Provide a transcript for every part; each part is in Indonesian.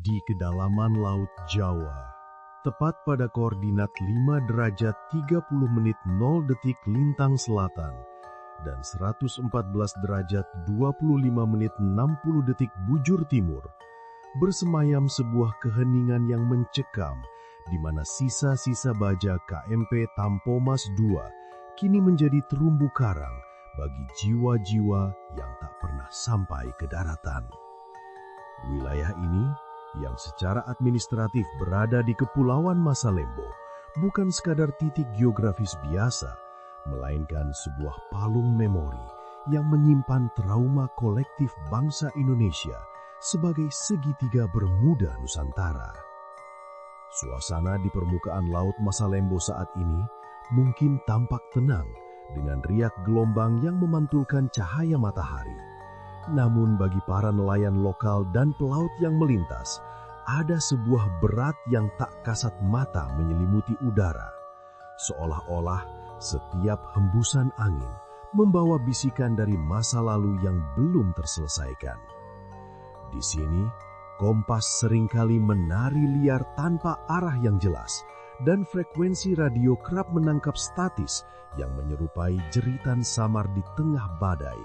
di kedalaman Laut Jawa, tepat pada koordinat 5 derajat 30 menit 0 detik lintang selatan dan 114 derajat 25 menit 60 detik bujur timur, bersemayam sebuah keheningan yang mencekam di mana sisa-sisa baja KMP Tampomas II kini menjadi terumbu karang bagi jiwa-jiwa yang tak pernah sampai ke daratan. Wilayah ini yang secara administratif berada di Kepulauan Masalembo bukan sekadar titik geografis biasa, melainkan sebuah palung memori yang menyimpan trauma kolektif bangsa Indonesia sebagai segitiga bermuda Nusantara. Suasana di permukaan Laut Masalembo saat ini mungkin tampak tenang dengan riak gelombang yang memantulkan cahaya matahari. Namun bagi para nelayan lokal dan pelaut yang melintas, ada sebuah berat yang tak kasat mata menyelimuti udara. Seolah-olah setiap hembusan angin membawa bisikan dari masa lalu yang belum terselesaikan. Di sini, kompas seringkali menari liar tanpa arah yang jelas, dan frekuensi radio kerap menangkap statis yang menyerupai jeritan samar di tengah badai,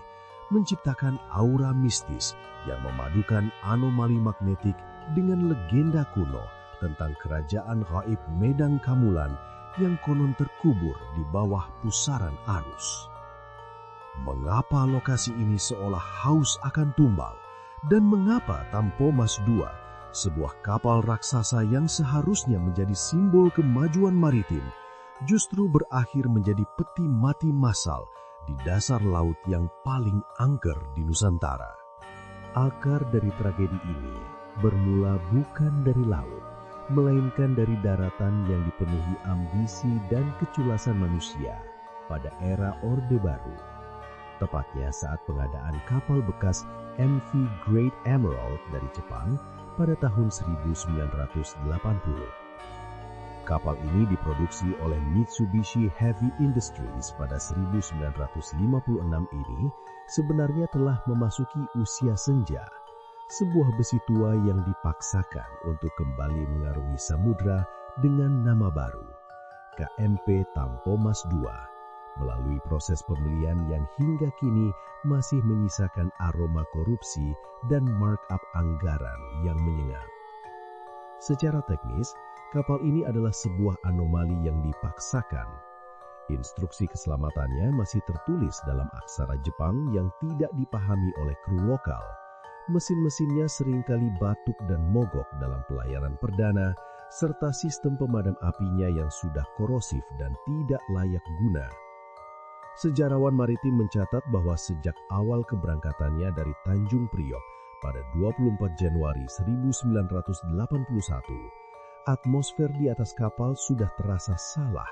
menciptakan aura mistis yang memadukan anomali magnetik dengan legenda kuno tentang kerajaan gaib Medang Kamulan yang konon terkubur di bawah pusaran arus. Mengapa lokasi ini seolah haus akan tumbal? Dan mengapa Tampomas II, sebuah kapal raksasa yang seharusnya menjadi simbol kemajuan maritim, justru berakhir menjadi peti mati massal di dasar laut yang paling angker di Nusantara? Akar dari tragedi ini bermula bukan dari laut, melainkan dari daratan yang dipenuhi ambisi dan keculasan manusia pada era Orde Baru. Tepatnya saat pengadaan kapal bekas MV Great Emerald dari Jepang pada tahun 1980. Kapal ini diproduksi oleh Mitsubishi Heavy Industries pada 1956 ini sebenarnya telah memasuki usia senja, sebuah besi tua yang dipaksakan untuk kembali mengarungi samudra dengan nama baru, KMP Tampomas II, melalui proses pembelian yang hingga kini masih menyisakan aroma korupsi dan markup anggaran yang menyengat. Secara teknis, kapal ini adalah sebuah anomali yang dipaksakan. Instruksi keselamatannya masih tertulis dalam aksara Jepang yang tidak dipahami oleh kru lokal. Mesin-mesinnya seringkali batuk dan mogok dalam pelayaran perdana, serta sistem pemadam apinya yang sudah korosif dan tidak layak guna. Sejarawan maritim mencatat bahwa sejak awal keberangkatannya dari Tanjung Priok pada 24 Januari 1981, atmosfer di atas kapal sudah terasa salah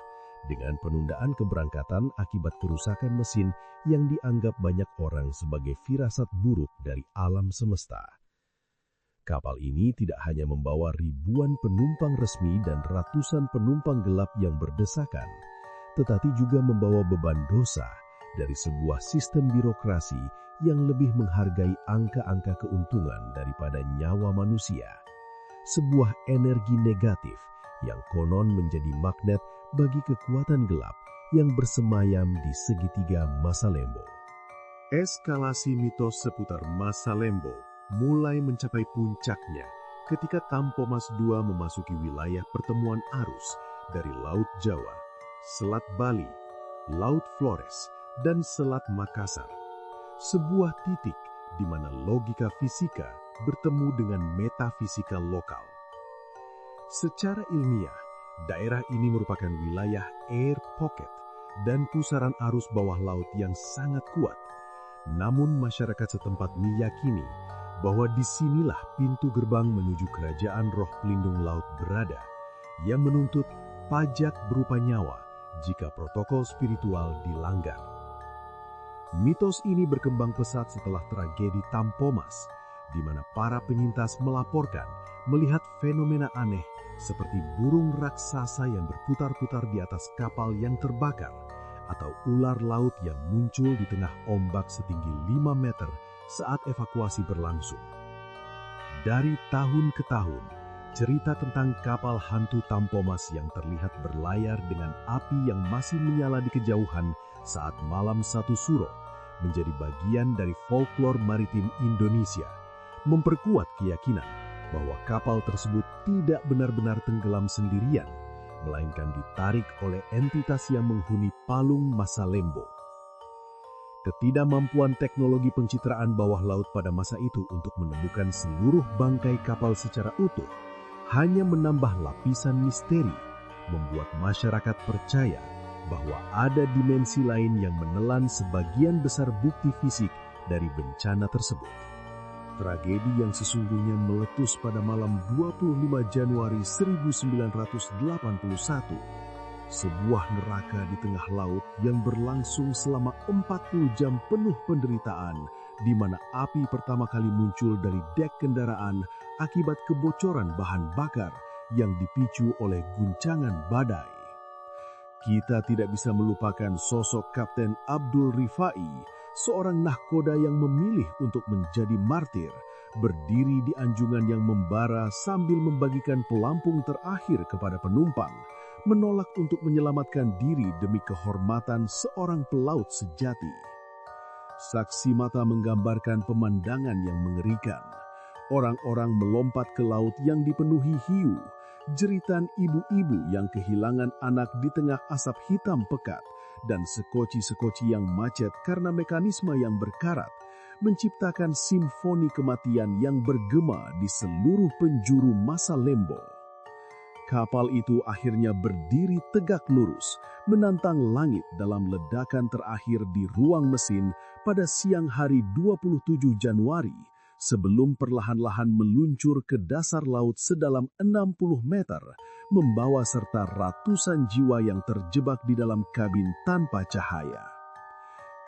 dengan penundaan keberangkatan akibat kerusakan mesin yang dianggap banyak orang sebagai firasat buruk dari alam semesta. Kapal ini tidak hanya membawa ribuan penumpang resmi dan ratusan penumpang gelap yang berdesakan, tetapi juga membawa beban dosa dari sebuah sistem birokrasi yang lebih menghargai angka-angka keuntungan daripada nyawa manusia. Sebuah energi negatif yang konon menjadi magnet bagi kekuatan gelap yang bersemayam di segitiga Masalembo. Eskalasi mitos seputar Masalembo mulai mencapai puncaknya ketika Tampomas II memasuki wilayah pertemuan arus dari Laut Jawa, Selat Bali, Laut Flores, dan Selat Makassar. Sebuah titik di mana logika fisika bertemu dengan metafisika lokal. Secara ilmiah, daerah ini merupakan wilayah air pocket dan pusaran arus bawah laut yang sangat kuat. Namun masyarakat setempat meyakini bahwa disinilah pintu gerbang menuju kerajaan roh pelindung laut berada, yang menuntut pajak berupa nyawa jika protokol spiritual dilanggar. Mitos ini berkembang pesat setelah tragedi Tampomas, di mana para penyintas melaporkan melihat fenomena aneh seperti burung raksasa yang berputar-putar di atas kapal yang terbakar, atau ular laut yang muncul di tengah ombak setinggi 5 meter saat evakuasi berlangsung. Dari tahun ke tahun, cerita tentang kapal hantu Tampomas yang terlihat berlayar dengan api yang masih menyala di kejauhan saat malam satu suro menjadi bagian dari folklore maritim Indonesia, memperkuat keyakinan bahwa kapal tersebut tidak benar-benar tenggelam sendirian, melainkan ditarik oleh entitas yang menghuni palung masa Lembo. Ketidakmampuan teknologi pencitraan bawah laut pada masa itu untuk menemukan seluruh bangkai kapal secara utuh hanya menambah lapisan misteri, membuat masyarakat percaya bahwa ada dimensi lain yang menelan sebagian besar bukti fisik dari bencana tersebut. Tragedi yang sesungguhnya meletus pada malam 25 Januari 1981, sebuah neraka di tengah laut yang berlangsung selama 40 jam penuh penderitaan, di mana api pertama kali muncul dari dek kendaraan akibat kebocoran bahan bakar yang dipicu oleh guncangan badai. Kita tidak bisa melupakan sosok Kapten Abdul Rifai, seorang nahkoda yang memilih untuk menjadi martir, berdiri di anjungan yang membara sambil membagikan pelampung terakhir kepada penumpang, menolak untuk menyelamatkan diri demi kehormatan seorang pelaut sejati. Saksi mata menggambarkan pemandangan yang mengerikan. Orang-orang melompat ke laut yang dipenuhi hiu, jeritan ibu-ibu yang kehilangan anak di tengah asap hitam pekat, dan sekoci-sekoci yang macet karena mekanisme yang berkarat, menciptakan simfoni kematian yang bergema di seluruh penjuru masa Lembo. Kapal itu akhirnya berdiri tegak lurus, menantang langit dalam ledakan terakhir di ruang mesin pada siang hari 27 Januari, sebelum perlahan-lahan meluncur ke dasar laut sedalam 60 meter, membawa serta ratusan jiwa yang terjebak di dalam kabin tanpa cahaya.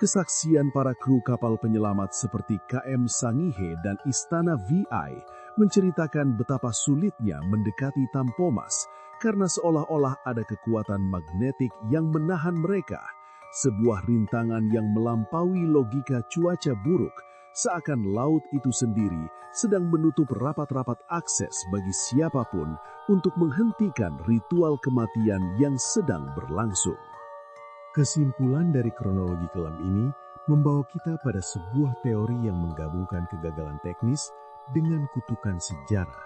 Kesaksian para kru kapal penyelamat seperti KM Sangihe dan Istana VI menceritakan betapa sulitnya mendekati Tampomas karena seolah-olah ada kekuatan magnetik yang menahan mereka, sebuah rintangan yang melampaui logika cuaca buruk, seakan laut itu sendiri sedang menutup rapat-rapat akses bagi siapapun untuk menghentikan ritual kematian yang sedang berlangsung. Kesimpulan dari kronologi kelam ini membawa kita pada sebuah teori yang menggabungkan kegagalan teknis dengan kutukan sejarah,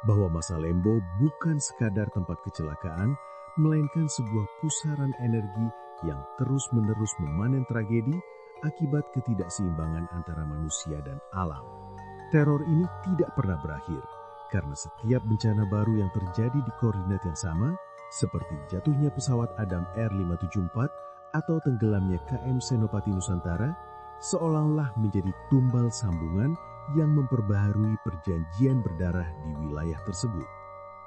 bahwa masa Lembo bukan sekadar tempat kecelakaan, melainkan sebuah pusaran energi yang terus-menerus memanen tragedi akibat ketidakseimbangan antara manusia dan alam. Teror ini tidak pernah berakhir, karena setiap bencana baru yang terjadi di koordinat yang sama, seperti jatuhnya pesawat Adam R574 atau tenggelamnya KM Senopati Nusantara, seolah-olah menjadi tumbal sambungan yang memperbaharui perjanjian berdarah di wilayah tersebut.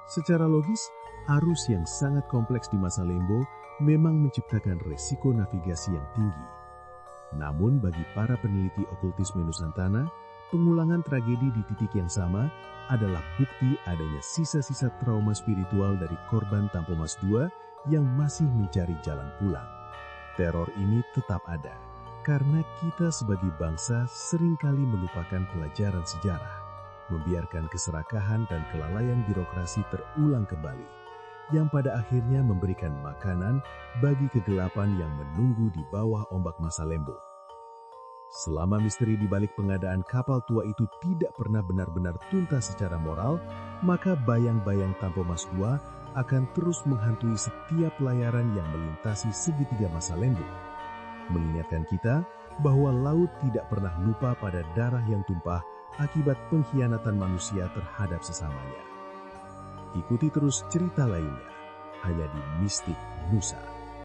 Secara logis, arus yang sangat kompleks di masa Lembo memang menciptakan resiko navigasi yang tinggi. Namun bagi para peneliti okultisme Nusantara, pengulangan tragedi di titik yang sama adalah bukti adanya sisa-sisa trauma spiritual dari korban Tampomas II yang masih mencari jalan pulang. Teror ini tetap ada, karena kita sebagai bangsa seringkali melupakan pelajaran sejarah, membiarkan keserakahan dan kelalaian birokrasi terulang kembali, yang pada akhirnya memberikan makanan bagi kegelapan yang menunggu di bawah ombak masa Lembo. Selama misteri di balik pengadaan kapal tua itu tidak pernah benar-benar tuntas secara moral, maka bayang-bayang Tampomas II akan terus menghantui setiap pelayaran yang melintasi segitiga masa Lembo, mengingatkan kita bahwa laut tidak pernah lupa pada darah yang tumpah akibat pengkhianatan manusia terhadap sesamanya. Ikuti terus cerita lainnya hanya di Mistik Nusa.